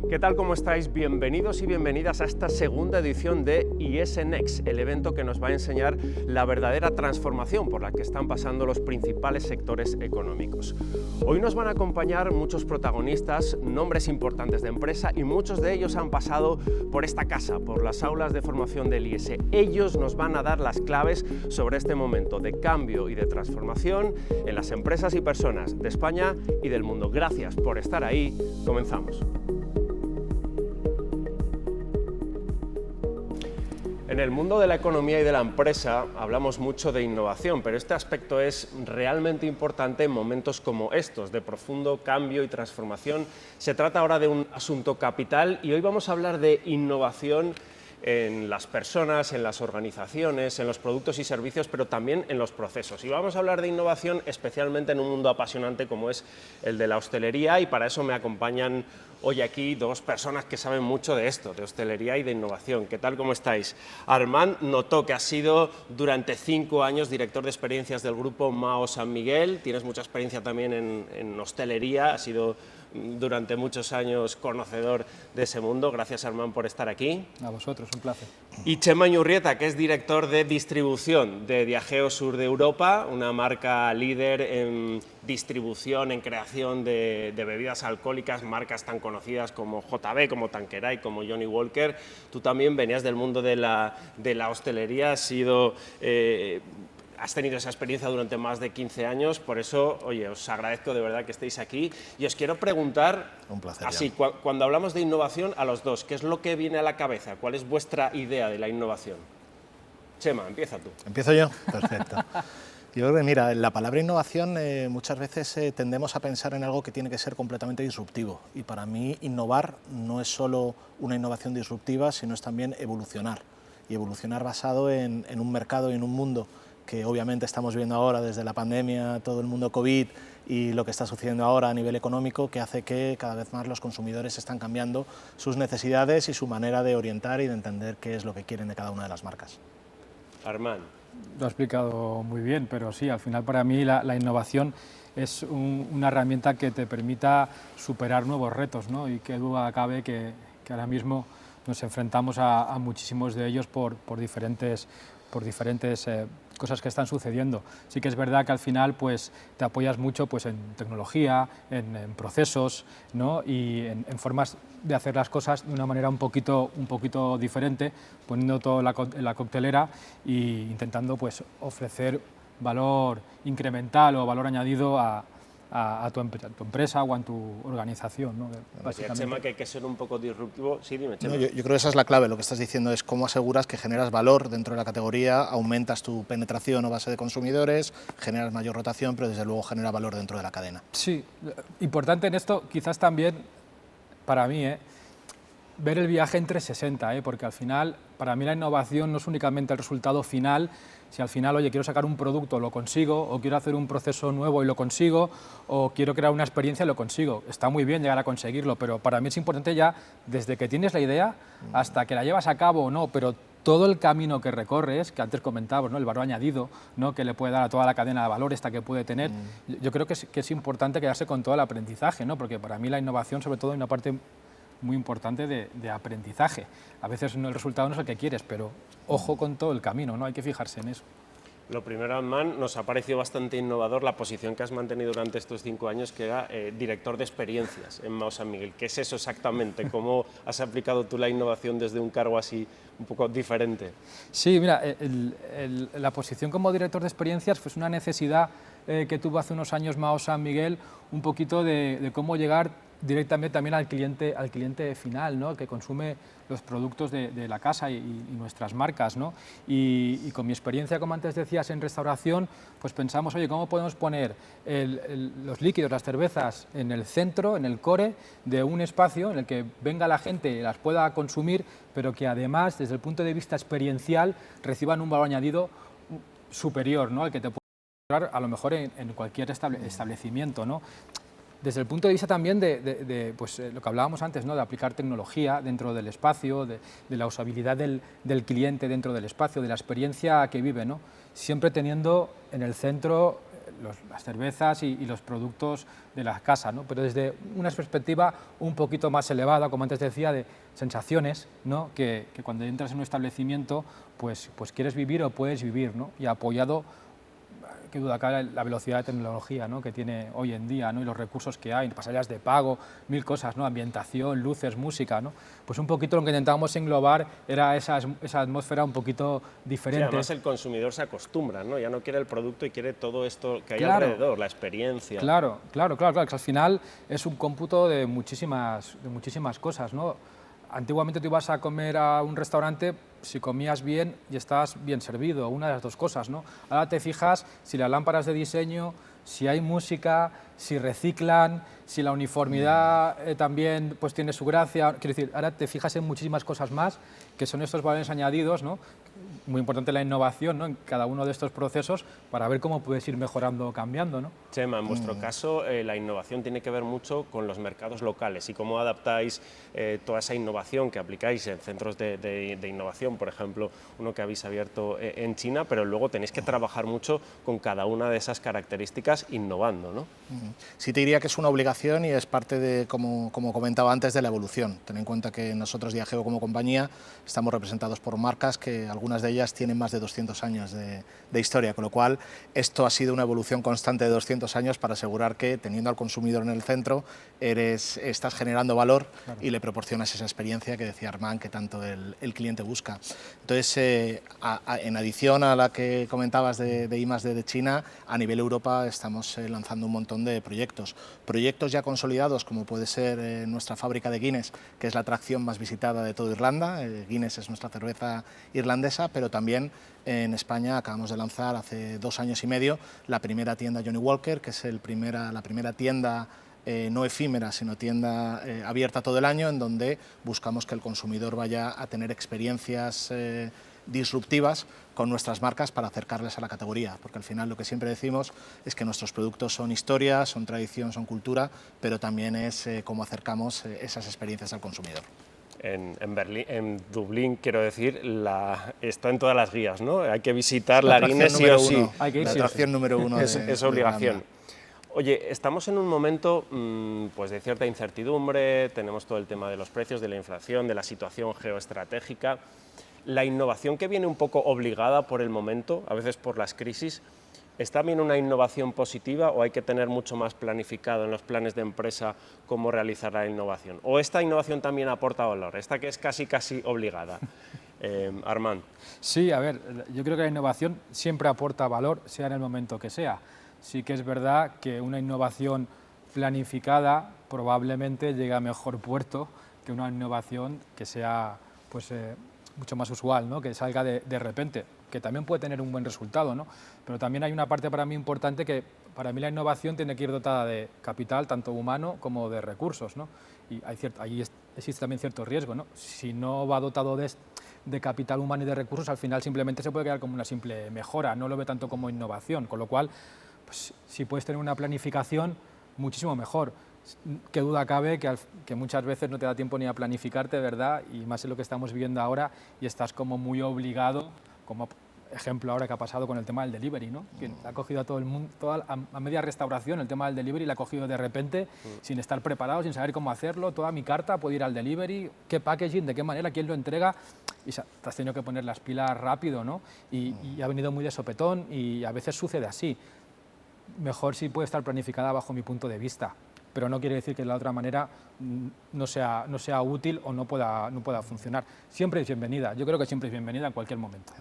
¿Qué tal? ¿Cómo estáis? Bienvenidos y bienvenidas a esta segunda edición de IS Next, el evento que nos va a enseñar la verdadera transformación por la que están pasando los principales sectores económicos. Hoy nos van a acompañar muchos protagonistas, nombres importantes de empresa, y muchos de ellos han pasado por esta casa, por las aulas de formación del IS. Ellos nos van a dar las claves sobre este momento de cambio y de transformación en las empresas y personas de España y del mundo. Gracias por estar ahí. Comenzamos. En el mundo de la economía y de la empresa hablamos mucho de innovación, pero este aspecto es realmente importante en momentos como estos, de profundo cambio y transformación. Se trata ahora de un asunto capital y hoy vamos a hablar de innovación en las personas, en las organizaciones, en los productos y servicios, pero también en los procesos. Y vamos a hablar de innovación especialmente en un mundo apasionante como es el de la hostelería, y para eso me acompañan hoy aquí dos personas que saben mucho de esto, de hostelería y de innovación. ¿Qué tal? ¿Cómo estáis? Armand Noto, que ha sido durante 5 años director de experiencias del grupo Mao San Miguel. Tienes mucha experiencia también en hostelería, has sido durante muchos años conocedor de ese mundo. Gracias, Armand, por estar aquí. A vosotros, un placer. Y Chema Iñurrieta, que es director de distribución de Diageo Sur de Europa, una marca líder en distribución, en creación de bebidas alcohólicas, marcas tan conocidas como JB, como Tanqueray, como Johnny Walker. Tú también venías del mundo de la hostelería, has tenido esa experiencia durante más de 15 años, por eso, oye, os agradezco de verdad que estéis aquí. Y os quiero preguntar, un placer, así, cuando hablamos de innovación, a los dos, ¿qué es lo que viene a la cabeza? ¿Cuál es vuestra idea de la innovación? Chema, empieza tú. ¿Empiezo yo? Perfecto. Yo creo que, mira, la palabra innovación muchas veces tendemos a pensar en algo que tiene que ser completamente disruptivo. Y para mí, innovar no es solo una innovación disruptiva, sino es también evolucionar. Y evolucionar basado en un mercado y en un mundo que obviamente estamos viendo ahora desde la pandemia, todo el mundo COVID y lo que está sucediendo ahora a nivel económico, que hace que cada vez más los consumidores están cambiando sus necesidades y su manera de orientar y de entender qué es lo que quieren de cada una de las marcas. Armand. Lo ha explicado muy bien, pero sí, al final para mí la innovación es una herramienta que te permita superar nuevos retos, ¿no? Y qué duda cabe que ahora mismo nos enfrentamos a muchísimos de ellos por diferentes cosas que están sucediendo. Sí que es verdad que al final pues, te apoyas mucho pues, en tecnología, en procesos, ¿no? Y en formas de hacer las cosas de una manera un poquito diferente, poniendo todo en la coctelera e intentando pues, ofrecer valor incremental o valor añadido a tu empresa o a tu organización, ¿no? Básicamente. Chema, que hay que ser un poco disruptivo. Sí, dime, Chema. No, yo creo que esa es la clave, lo que estás diciendo es cómo aseguras que generas valor dentro de la categoría, aumentas tu penetración o base de consumidores, generas mayor rotación, pero desde luego genera valor dentro de la cadena. Sí, importante en esto quizás también para mí, ver el viaje en 360, porque al final, para mí la innovación no es únicamente el resultado final. Si al final, oye, quiero sacar un producto, lo consigo, o quiero hacer un proceso nuevo y lo consigo, o quiero crear una experiencia y lo consigo. Está muy bien llegar a conseguirlo, pero para mí es importante ya, desde que tienes la idea hasta que la llevas a cabo o no, pero todo el camino que recorres, que antes comentábamos, ¿no? El valor añadido, ¿no? Que le puede dar a toda la cadena de valor esta que puede tener. Yo creo que es importante quedarse con todo el aprendizaje, ¿no? Porque para mí la innovación, sobre todo, hay una parte muy importante de aprendizaje. A veces el resultado no es el que quieres, pero ojo con todo el camino, ¿no? Hay que fijarse en eso. Lo primero, Armand, nos ha parecido bastante innovador la posición que has mantenido durante estos 5 años, que era director de experiencias en Mao San Miguel. ¿Qué es eso exactamente? ¿Cómo has aplicado tú la innovación desde un cargo así un poco diferente? Sí, mira, la posición como director de experiencias fue una necesidad que tuvo hace unos años Mao San Miguel, un poquito de cómo llegar directamente también al cliente final, ¿no? Que consume los productos de la casa y nuestras marcas, ¿no? Y con mi experiencia, como antes decías, en restauración, pues pensamos, oye, ¿cómo podemos poner los líquidos, las cervezas en el centro, en el core de un espacio en el que venga la gente y las pueda consumir, pero que además, desde el punto de vista experiencial, reciban un valor añadido superior, ¿no? Al que te puede encontrar a lo mejor en cualquier establecimiento, ¿no? Desde el punto de vista también de pues, lo que hablábamos antes, ¿no? De aplicar tecnología dentro del espacio, de la usabilidad del cliente dentro del espacio, de la experiencia que vive, ¿no? Siempre teniendo en el centro las cervezas y los productos de la casa, ¿no? Pero desde una perspectiva un poquito más elevada, como antes decía, de sensaciones, ¿no? Que cuando entras en un establecimiento pues quieres vivir o puedes vivir, ¿no? Y apoyado, qué duda cabe, la velocidad de tecnología, ¿no? Que tiene hoy en día, ¿no? Y los recursos que hay, pasarelas de pago, mil cosas, ¿no? Ambientación, luces, música, ¿no? Pues un poquito lo que intentábamos englobar era esa atmósfera un poquito diferente. Sí, además el consumidor se acostumbra, ¿no? Ya no quiere el producto y quiere todo esto que hay Claro. alrededor, la experiencia. Claro, que al final es un cómputo de muchísimas cosas, ¿no? Antiguamente tú ibas a comer a un restaurante, si comías bien y estabas bien servido, una de las dos cosas, ¿no? Ahora te fijas si las lámparas de diseño, si hay música, si reciclan, si la uniformidad también pues tiene su gracia. Quiero decir, ahora te fijas en muchísimas cosas más, que son estos valores añadidos, ¿no? Muy importante la innovación, ¿no? En cada uno de estos procesos para ver cómo puedes ir mejorando o cambiando, ¿no? Chema, en vuestro caso la innovación tiene que ver mucho con los mercados locales y cómo adaptáis toda esa innovación que aplicáis en centros de innovación, por ejemplo, uno que habéis abierto en China, pero luego tenéis que trabajar mucho con cada una de esas características innovando, ¿no? Sí te diría que es una obligación y es parte de, como comentaba antes, de la evolución. Ten en cuenta que nosotros, Diageo, como compañía, estamos representados por marcas que algunas de ellas tienen más de 200 años de historia, con lo cual esto ha sido una evolución constante de 200 años para asegurar que, teniendo al consumidor en el centro, estás generando valor, claro, y le proporcionas esa experiencia que decía Armand, que tanto el cliente busca. Entonces, en adición a la que comentabas de I+D de China, a nivel Europa estamos lanzando un montón de proyectos ya consolidados, como puede ser nuestra fábrica de Guinness, que es la atracción más visitada de toda Irlanda. Guinness es nuestra cerveza irlandesa, pero también en España acabamos de lanzar hace 2 años y medio la primera tienda Johnny Walker, que es la primera tienda no efímera, sino tienda abierta todo el año, en donde buscamos que el consumidor vaya a tener experiencias disruptivas con nuestras marcas para acercarles a la categoría, porque al final lo que siempre decimos es que nuestros productos son historia, son tradición, son cultura, pero también es cómo acercamos esas experiencias al consumidor. En Dublín, quiero decir, está en todas las guías, ¿no? Hay que visitar la Guinness sí o sí. Hay que ir, la atracción número uno es obligación. Oye, estamos en un momento pues de cierta incertidumbre, tenemos todo el tema de los precios, de la inflación, de la situación geoestratégica. La innovación que viene un poco obligada por el momento, a veces por las crisis, ¿es también una innovación positiva o hay que tener mucho más planificado en los planes de empresa cómo realizar la innovación? ¿O esta innovación también aporta valor, esta que es casi obligada? Armand. Sí, a ver, yo creo que la innovación siempre aporta valor, sea en el momento que sea. Sí que es verdad que una innovación planificada probablemente llegue a mejor puerto que una innovación que sea pues, mucho más usual, ¿no? Que salga de repente, que también puede tener un buen resultado, ¿no? Pero también hay una parte para mí importante que para mí la innovación tiene que ir dotada de capital, tanto humano como de recursos, ¿no? Y ahí existe también cierto riesgo, ¿no? Si no va dotado de capital humano y de recursos, al final simplemente se puede quedar como una simple mejora, no lo ve tanto como innovación, con lo cual, pues, si puedes tener una planificación, muchísimo mejor. Qué duda cabe que muchas veces no te da tiempo ni a planificarte, ¿verdad? Y más en lo que estamos viviendo ahora y estás como muy obligado, como ejemplo ahora que ha pasado con el tema del delivery, ¿no? Que ha cogido a todo el mundo, a media restauración, el tema del delivery la ha cogido de repente, sin estar preparado, sin saber cómo hacerlo, toda mi carta puede ir al delivery, qué packaging, de qué manera, quién lo entrega, y te has tenido que poner las pilas rápido, ¿no? Y ha venido muy de sopetón y a veces sucede así. Mejor si puede estar planificada bajo mi punto de vista, pero no quiere decir que de la otra manera no sea útil o no pueda funcionar. Siempre es bienvenida, yo creo que siempre es bienvenida en cualquier momento.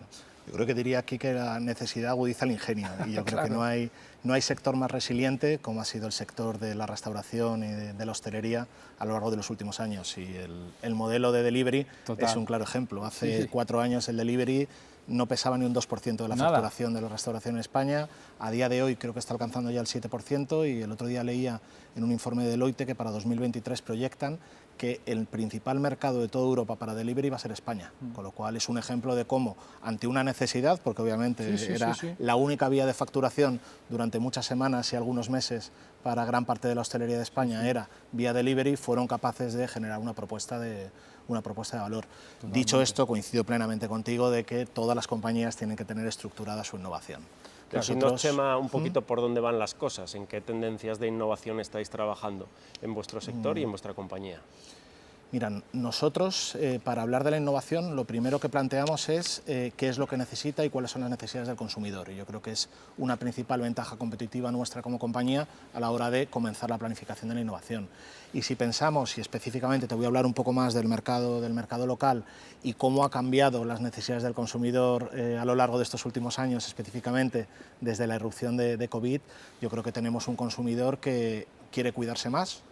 Yo creo que diría aquí que la necesidad agudiza el ingenio y yo creo Claro. que no hay sector más resiliente como ha sido el sector de la restauración y de la hostelería a lo largo de los últimos años, y el modelo de delivery es un claro ejemplo. Hace 4 años el delivery no pesaba ni un 2% de la facturación de la restauración en España. A día de hoy creo que está alcanzando ya el 7%, y el otro día leía en un informe de Deloitte que para 2023 proyectan que el principal mercado de toda Europa para delivery va a ser España, con lo cual es un ejemplo de cómo, ante una necesidad, porque obviamente era la única vía de facturación durante muchas semanas y algunos meses para gran parte de la hostelería de España, era vía delivery, fueron capaces de generar una propuesta de valor. Totalmente. Dicho esto, coincido plenamente contigo de que todas las compañías tienen que tener estructurada su innovación. Decidnos, Chema, un poquito por dónde van las cosas, en qué tendencias de innovación estáis trabajando en vuestro sector y en vuestra compañía. Mira, nosotros, para hablar de la innovación, lo primero que planteamos es qué es lo que necesita y cuáles son las necesidades del consumidor. Y yo creo que es una principal ventaja competitiva nuestra como compañía a la hora de comenzar la planificación de la innovación. Y si pensamos, y específicamente te voy a hablar un poco más del mercado local y cómo ha cambiado las necesidades del consumidor a lo largo de estos últimos años, específicamente desde la irrupción de COVID, yo creo que tenemos un consumidor que quiere cuidarse más,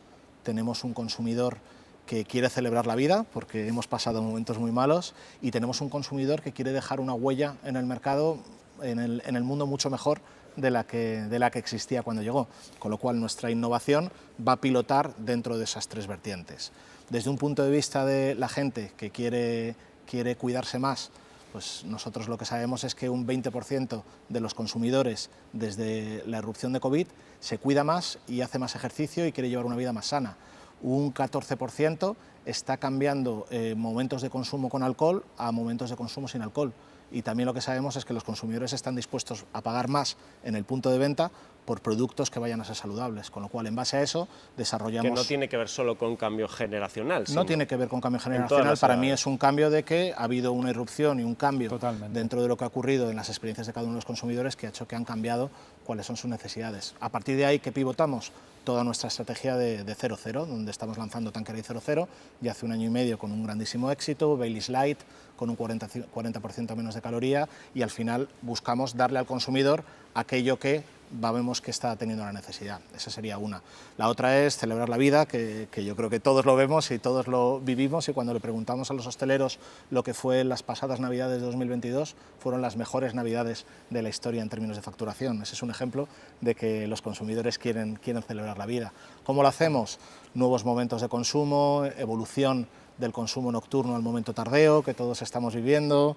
tenemos un consumidor que quiere celebrar la vida, porque hemos pasado momentos muy malos, y tenemos un consumidor que quiere dejar una huella en el mercado, en el mundo mucho mejor de la que existía cuando llegó, con lo cual nuestra innovación va a pilotar dentro de esas tres vertientes. Desde un punto de vista de la gente que quiere cuidarse más, pues nosotros lo que sabemos es que un 20% de los consumidores desde la irrupción de COVID se cuida más y hace más ejercicio y quiere llevar una vida más sana. Un 14% está cambiando momentos de consumo con alcohol a momentos de consumo sin alcohol. Y también lo que sabemos es que los consumidores están dispuestos a pagar más en el punto de venta por productos que vayan a ser saludables, con lo cual en base a eso desarrollamos... Que no tiene que ver solo con cambio generacional. No tiene que ver con cambio generacional, para mí es un cambio de que ha habido una irrupción y un cambio dentro de lo que ha ocurrido en las experiencias de cada uno de los consumidores que ha hecho que han cambiado cuáles son sus necesidades. A partir de ahí, ¿qué pivotamos? Toda nuestra estrategia de 0-0, donde estamos lanzando Tanqueray 0-0, ya hace un año y medio con un grandísimo éxito, Baileys Light, con un 40% menos de caloría, y al final buscamos darle al consumidor aquello que vemos que está teniendo la necesidad. Esa sería una. La otra es celebrar la vida, que yo creo que todos lo vemos y todos lo vivimos, y cuando le preguntamos a los hosteleros lo que fue las pasadas Navidades de 2022, fueron las mejores Navidades de la historia en términos de facturación. Ese es un ejemplo de que los consumidores quieren celebrar la vida. ¿Cómo lo hacemos? Nuevos momentos de consumo, evolución del consumo nocturno al momento tardeo que todos estamos viviendo,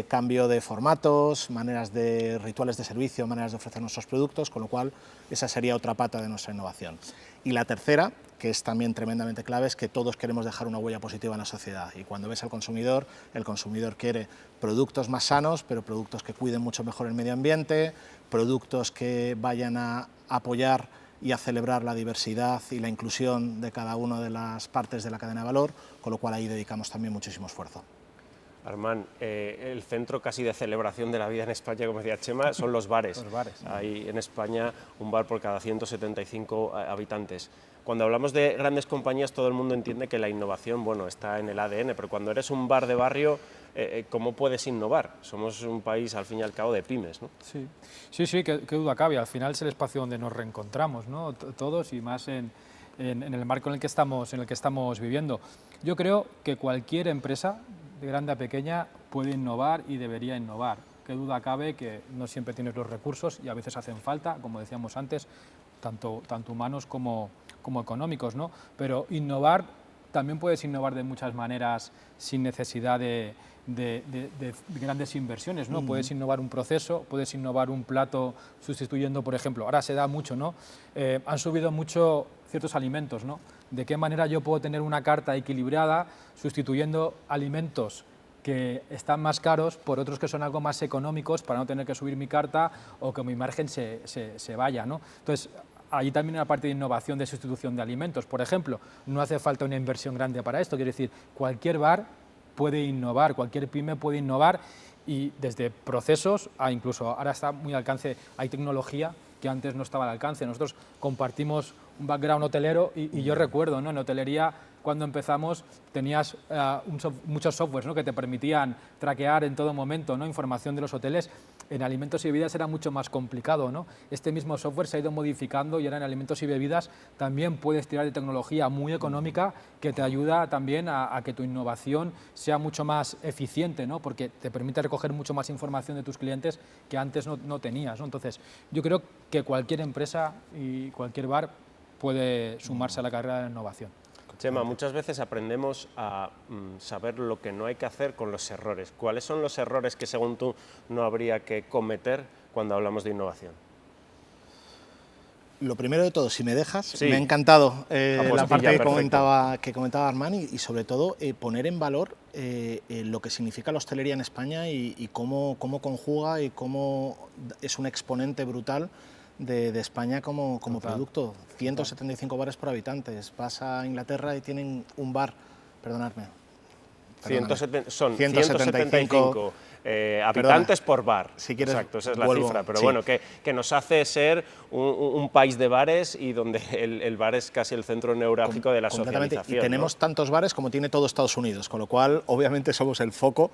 cambio de formatos, maneras de rituales de servicio, maneras de ofrecer nuestros productos, con lo cual esa sería otra pata de nuestra innovación. Y la tercera, que es también tremendamente clave, es que todos queremos dejar una huella positiva en la sociedad, y cuando ves al consumidor, el consumidor quiere productos más sanos, pero productos que cuiden mucho mejor el medio ambiente, productos que vayan a apoyar y a celebrar la diversidad y la inclusión de cada una de las partes de la cadena de valor, con lo cual ahí dedicamos también muchísimo esfuerzo. Armand, el centro casi de celebración de la vida en España, como decía Chema, son los bares. Los bares. Hay en España un bar por cada 175 habitantes. Cuando hablamos de grandes compañías, todo el mundo entiende que la innovación, bueno, está en el ADN, pero cuando eres un bar de barrio, ¿cómo puedes innovar? Somos un país, al fin y al cabo, de pymes, ¿no? Sí, qué duda cabe. Al final es el espacio donde nos reencontramos, ¿no? Todos, y más en el marco en el que estamos viviendo. Yo creo que cualquier empresa, de grande a pequeña, puede innovar y debería innovar. Qué duda cabe que no siempre tienes los recursos y a veces hacen falta, como decíamos antes, tanto humanos como económicos, ¿no? Pero innovar, también puedes innovar de muchas maneras sin necesidad de grandes inversiones, ¿no? Puedes innovar un proceso, puedes innovar un plato sustituyendo, por ejemplo, ahora se da mucho, ¿no? Han subido mucho ciertos alimentos, ¿no? ¿De qué manera yo puedo tener una carta equilibrada sustituyendo alimentos que están más caros por otros que son algo más económicos para no tener que subir mi carta o que mi margen se vaya, ¿no? Entonces, ahí también hay una parte de innovación de sustitución de alimentos. Por ejemplo, no hace falta una inversión grande para esto, quiero decir, cualquier bar puede innovar, cualquier pyme puede innovar, y desde procesos a incluso ahora está muy al alcance, hay tecnología que antes no estaba al alcance. Nosotros compartimos un background hotelero y yo recuerdo, ¿no? En hotelería, cuando empezamos, tenías muchos softwares, ¿no? Que te permitían traquear en todo momento, ¿no? Información de los hoteles. En alimentos y bebidas era mucho más complicado, ¿no? Este mismo software se ha ido modificando y ahora en alimentos y bebidas también puedes tirar de tecnología muy económica que te ayuda también a que tu innovación sea mucho más eficiente, ¿no? Porque te permite recoger mucho más información de tus clientes que antes no tenías, ¿no? Entonces, yo creo que cualquier empresa y cualquier bar puede sumarse a la carrera de la innovación. Chema, muchas veces aprendemos a saber lo que no hay que hacer con los errores. ¿Cuáles son los errores que, según tú, no habría que cometer cuando hablamos de innovación? Lo primero de todo, si me dejas, Sí. me ha encantado Apostilla, la parte perfecto. que comentaba Armán y sobre todo poner en valor lo que significa la hostelería en España y cómo conjuga y cómo es un exponente brutal de España como Total. producto. 175 bares por habitantes. Vas a Inglaterra y tienen un bar, perdonadme, 170, son 175, 175 perdona, habitantes por bar. si quieres Exacto, esa es la vuelvo, cifra. Pero sí. bueno, que nos hace ser un país de bares y donde el bar es casi el centro neurálgico de la Completamente. socialización. Y tenemos ¿no? tantos bares como tiene todo Estados Unidos, con lo cual obviamente somos el foco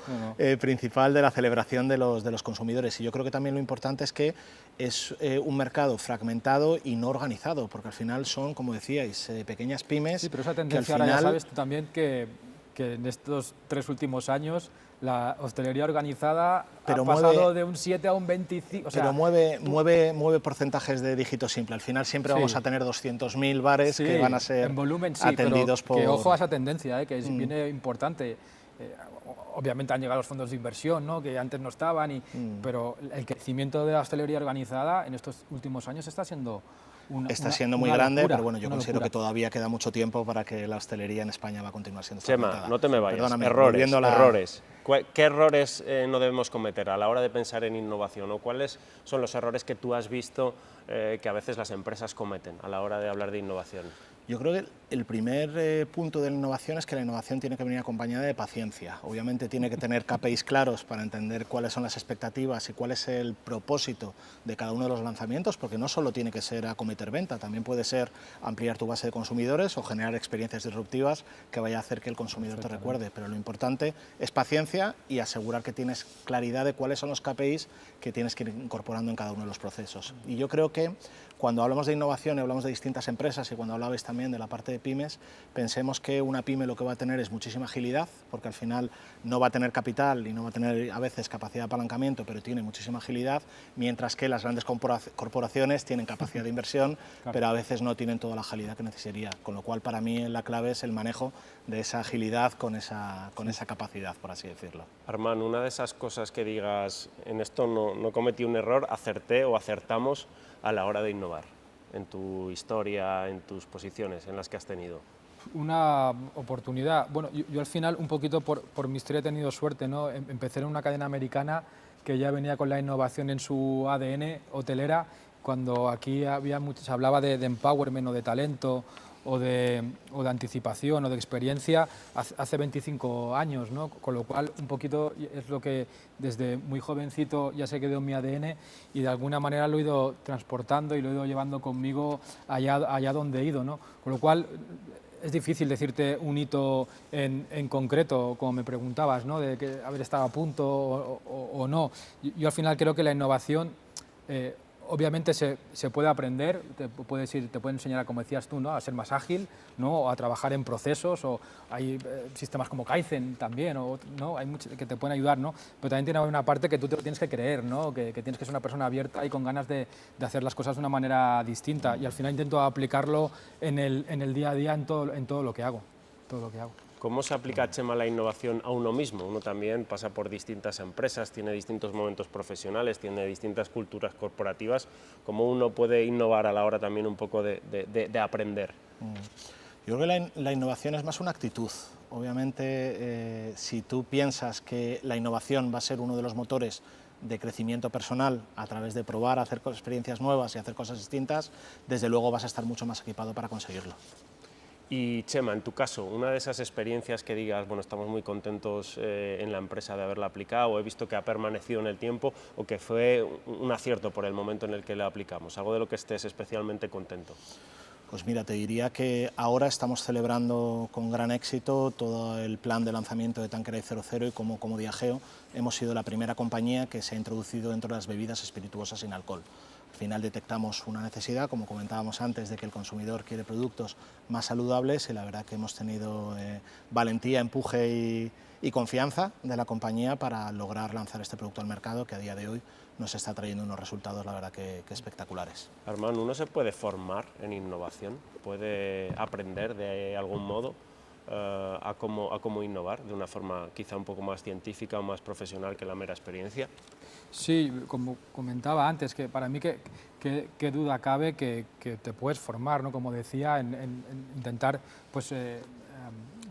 principal de la celebración de los consumidores. Y yo creo que también lo importante es que es un mercado fragmentado y no organizado, porque al final son, como decíais, pequeñas pymes. Sí, pero esa que al tendencia ahora ya final sabes tú también que en estos 3 últimos años la hostelería organizada Pero ha mueve- pasado de un 7 a un 25. O sea, pero mueve porcentajes de dígito simple. Al final siempre Sí. vamos a tener 200.000 bares sí, que van a ser en volumen sí, atendidos pero que por... ojo a esa tendencia, que viene importante. Obviamente han llegado los fondos de inversión, ¿no? Que antes no estaban, pero el crecimiento de la hostelería organizada en estos últimos años está siendo Está siendo muy una grande, locura, pero bueno, yo una considero locura. que todavía queda mucho tiempo para que la hostelería en España va a continuar siendo Chema, fragmentada. no te me vayas. Perdóname, Errores, volviendo a la- errores. ¿Qué errores no debemos cometer a la hora de pensar en innovación? ¿O cuáles son los errores que tú has visto que a veces las empresas cometen a la hora de hablar de innovación? Yo creo que el primer punto de la innovación es que la innovación tiene que venir acompañada de paciencia. Obviamente tiene que tener KPIs claros para entender cuáles son las expectativas y cuál es el propósito de cada uno de los lanzamientos, porque no solo tiene que ser acometer venta, también puede ser ampliar tu base de consumidores o generar experiencias disruptivas que vaya a hacer que el consumidor te recuerde. Pero lo importante es paciencia y asegurar que tienes claridad de cuáles son los KPIs que tienes que ir incorporando en cada uno de los procesos. Y yo creo que cuando hablamos de innovación y hablamos de distintas empresas y cuando hablabais también de la parte de pymes, pensemos que una pyme lo que va a tener es muchísima agilidad, porque al final no va a tener capital y no va a tener a veces capacidad de apalancamiento, pero tiene muchísima agilidad, mientras que las grandes corporaciones tienen capacidad de inversión, pero a veces no tienen toda la agilidad que necesitaría. Con lo cual, para mí, la clave es el manejo de esa agilidad con esa capacidad, por así decirlo. Armán, una de esas cosas que digas, en esto no cometí un error, acerté o acertamos a la hora de innovar, en tu historia, en tus posiciones en las que has tenido. Una oportunidad. Bueno, yo al final, un poquito por mi historia he tenido suerte, ¿no? Empecé en una cadena americana que ya venía con la innovación en su ADN hotelera, cuando aquí se hablaba de empowerment o de talento o de anticipación o de experiencia hace 25 años, ¿no? Con lo cual, un poquito es lo que desde muy jovencito ya se quedó en mi ADN y de alguna manera lo he ido transportando y lo he ido llevando conmigo allá donde he ido, ¿no? Con lo cual, es difícil decirte un hito en concreto, como me preguntabas, ¿no? De que haber estado a punto o no. Yo al final creo que la innovación obviamente se puede aprender, te puede enseñar, como decías tú, ¿no? A ser más ágil, ¿no? O a trabajar en procesos, o hay sistemas como Kaizen también, ¿no? Hay muchos que te pueden ayudar, ¿no? Pero también tiene una parte que tú te lo tienes que creer, ¿no? Que tienes que ser una persona abierta y con ganas de hacer las cosas de una manera distinta. Y al final intento aplicarlo en el día a día en todo lo que hago. ¿Cómo se aplica, Chema, la innovación a uno mismo? Uno también pasa por distintas empresas, tiene distintos momentos profesionales, tiene distintas culturas corporativas. ¿Cómo uno puede innovar a la hora también un poco de aprender? Yo creo que la innovación es más una actitud. Obviamente, si tú piensas que la innovación va a ser uno de los motores de crecimiento personal a través de probar, hacer experiencias nuevas y hacer cosas distintas, desde luego vas a estar mucho más equipado para conseguirlo. Y Chema, en tu caso, una de esas experiencias que digas, bueno, estamos muy contentos en la empresa de haberla aplicado, o he visto que ha permanecido en el tiempo, o que fue un acierto por el momento en el que la aplicamos, algo de lo que estés especialmente contento. Pues mira, te diría que ahora estamos celebrando con gran éxito todo el plan de lanzamiento de Tanqueray 00 y como Diageo hemos sido la primera compañía que se ha introducido dentro de las bebidas espirituosas sin alcohol. Al final detectamos una necesidad, como comentábamos antes, de que el consumidor quiere productos más saludables y la verdad que hemos tenido valentía, empuje y confianza de la compañía para lograr lanzar este producto al mercado que a día de hoy nos está trayendo unos resultados, la verdad, que espectaculares. Armán, ¿uno se puede formar en innovación? ¿Puede aprender de algún modo a cómo innovar de una forma quizá un poco más científica o más profesional que la mera experiencia? Sí, como comentaba antes, que para mí qué duda cabe que te puedes formar, ¿no? Como decía, en intentar pues,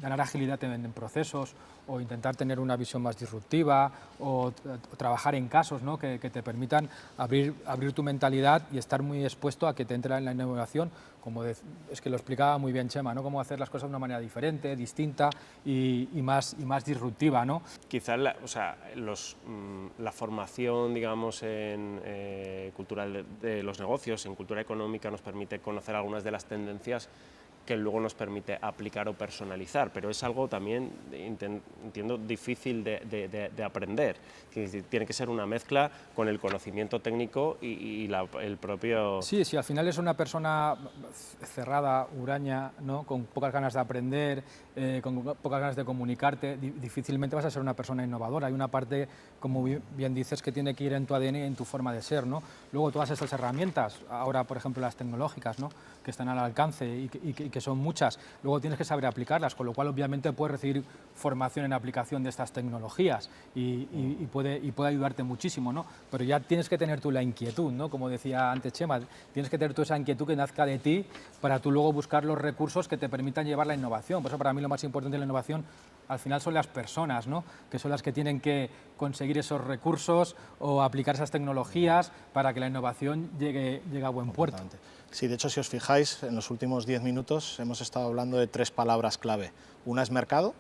ganar agilidad en procesos, o intentar tener una visión más disruptiva, o trabajar en casos, ¿no? que te permitan abrir tu mentalidad y estar muy expuesto a que te entre en la innovación, como es que lo explicaba muy bien Chema, ¿no? Cómo hacer las cosas de una manera diferente, distinta y más disruptiva, ¿no? Quizás la formación, digamos, en cultural de los negocios, en cultura económica, nos permite conocer algunas de las tendencias que luego nos permite aplicar o personalizar, pero es algo también, entiendo, difícil de aprender. Tiene que ser una mezcla con el conocimiento técnico y el propio... Sí, si al final es una persona cerrada, huraña, ¿no? Con pocas ganas de aprender, con pocas ganas de comunicarte, difícilmente vas a ser una persona innovadora. Hay una parte, como bien dices, que tiene que ir en tu ADN y en tu forma de ser, ¿no? Luego todas estas herramientas, ahora por ejemplo las tecnológicas, ¿no? Que están al alcance y que son muchas, luego tienes que saber aplicarlas, con lo cual obviamente puedes recibir formación en aplicación de estas tecnologías y puede ayudarte muchísimo, ¿no? Pero ya tienes que tener tú la inquietud, ¿no? Como decía antes Chema, tienes que tener tú esa inquietud que nazca de ti para tú luego buscar los recursos que te permitan llevar la innovación. Por eso para mí lo más importante de la innovación al final son las personas, ¿no? Que son las que tienen que conseguir esos recursos o aplicar esas tecnologías para que la innovación llegue a buen puerto. Sí, de hecho, si os fijáis, en los últimos 10 minutos hemos estado hablando de 3 palabras clave. Una es mercado,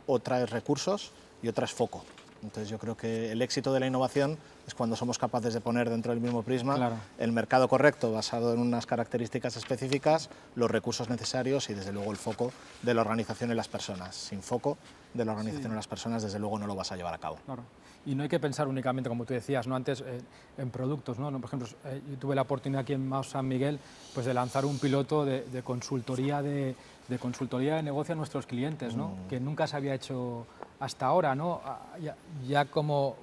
otra es recursos y otra es foco. Entonces yo creo que el éxito de la innovación es cuando somos capaces de poner dentro del mismo prisma el mercado correcto, basado en unas características específicas, los recursos necesarios y desde luego el foco de la organización y las personas. Sin foco de la organización y las personas, desde luego no lo vas a llevar a cabo. Claro. Y no hay que pensar únicamente, como tú decías, ¿no? Antes en productos, ¿no? Por ejemplo, yo tuve la oportunidad aquí en Maus San Miguel pues, de lanzar un piloto de consultoría de negocio a nuestros clientes, ¿no? Que nunca se había hecho hasta ahora, ¿no? Ya como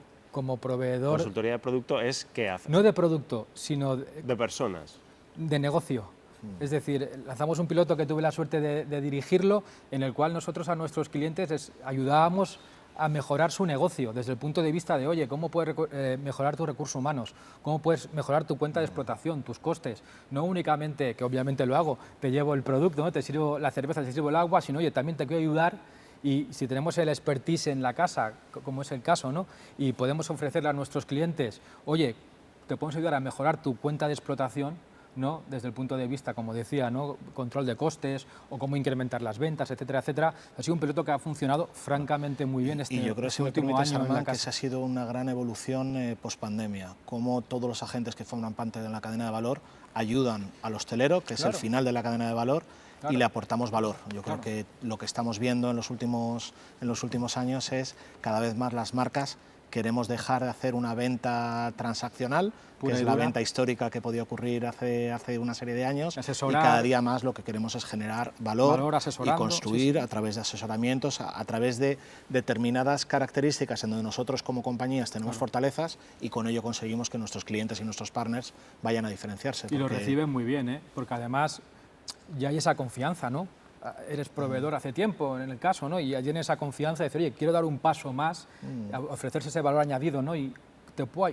proveedor... Consultoría de producto es ¿qué hace? No de producto, sino de personas. De negocio. Es decir, lanzamos un piloto que tuve la suerte de dirigirlo, en el cual nosotros a nuestros clientes les ayudábamos a mejorar su negocio desde el punto de vista de, oye, ¿cómo puedes mejorar tus recursos humanos? ¿Cómo puedes mejorar tu cuenta de explotación, tus costes? No únicamente, que obviamente lo hago, te llevo el producto, ¿no? Te sirvo la cerveza, te sirvo el agua, sino, oye, también te quiero ayudar y si tenemos el expertise en la casa, como es el caso, ¿no? Y podemos ofrecerle a nuestros clientes, oye, te podemos ayudar a mejorar tu cuenta de explotación, ¿no? Desde el punto de vista, como decía, ¿no? Control de costes o cómo incrementar las ventas, etcétera, etcétera. Ha sido un piloto que ha funcionado francamente muy bien y yo creo que último año en la casa. Que esa ha sido una gran evolución post-pandemia, cómo todos los agentes que forman parte de la cadena de valor ayudan al hostelero, que es el final de la cadena de valor, y le aportamos valor. Yo creo que lo que estamos viendo en los últimos años es cada vez más las marcas queremos dejar de hacer una venta transaccional, que es la venta histórica que podía ocurrir hace una serie de años, y cada día más lo que queremos es generar valor y construir a través de asesoramientos, a través de determinadas características en donde nosotros como compañías tenemos fortalezas y con ello conseguimos que nuestros clientes y nuestros partners vayan a diferenciarse. Y lo reciben muy bien, ¿eh? Porque además ya hay esa confianza, ¿no? Eres proveedor hace tiempo, en el caso, ¿no? Y ya tienes esa confianza de decir, oye, quiero dar un paso más, ofrecerse ese valor añadido, ¿no? Y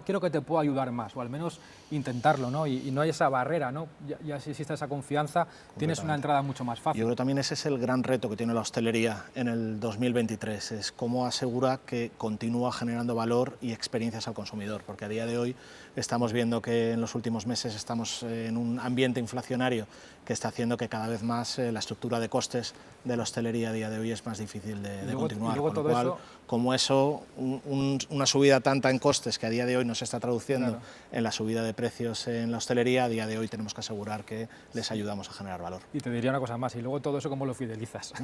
creo que te puedo ayudar más, o al menos intentarlo, ¿no? Y no hay esa barrera, ¿no? Ya si existe esa confianza, tienes una entrada mucho más fácil. Yo creo que también ese es el gran reto que tiene la hostelería en el 2023, es cómo asegura que continúa generando valor y experiencias al consumidor, porque a día de hoy estamos viendo que en los últimos meses estamos en un ambiente inflacionario que está haciendo que cada vez más la estructura de costes de la hostelería a día de hoy es más difícil de continuar, con lo cual, como eso, una subida tanta en costes que a día de hoy no se está traduciendo en la subida de precios en la hostelería, a día de hoy tenemos que asegurar que les ayudamos a generar valor. Y te diría una cosa más, y luego todo eso cómo lo fidelizas,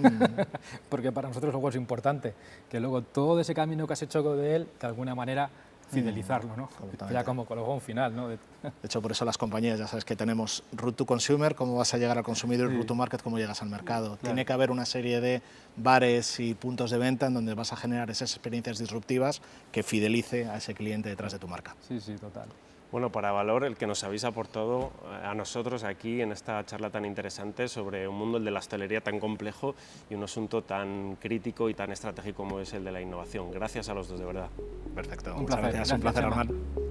porque para nosotros luego es importante que luego todo ese camino que has hecho de él, de alguna manera, fidelizarlo, ¿no? Ya como colofón final, ¿no? De hecho, por eso las compañías, ya sabes que tenemos route to consumer, cómo vas a llegar al consumidor, y route to market, cómo llegas al mercado. Tiene que haber una serie de bares y puntos de venta en donde vas a generar esas experiencias disruptivas que fidelice a ese cliente detrás de tu marca. Sí, sí, total. Bueno, para valor el que nos habéis aportado a nosotros aquí en esta charla tan interesante sobre un mundo, el de la hostelería, tan complejo y un asunto tan crítico y tan estratégico como es el de la innovación. Gracias a los dos, de verdad. Perfecto, Un muchas placer. gracias. Un placer, Gracias, Armand.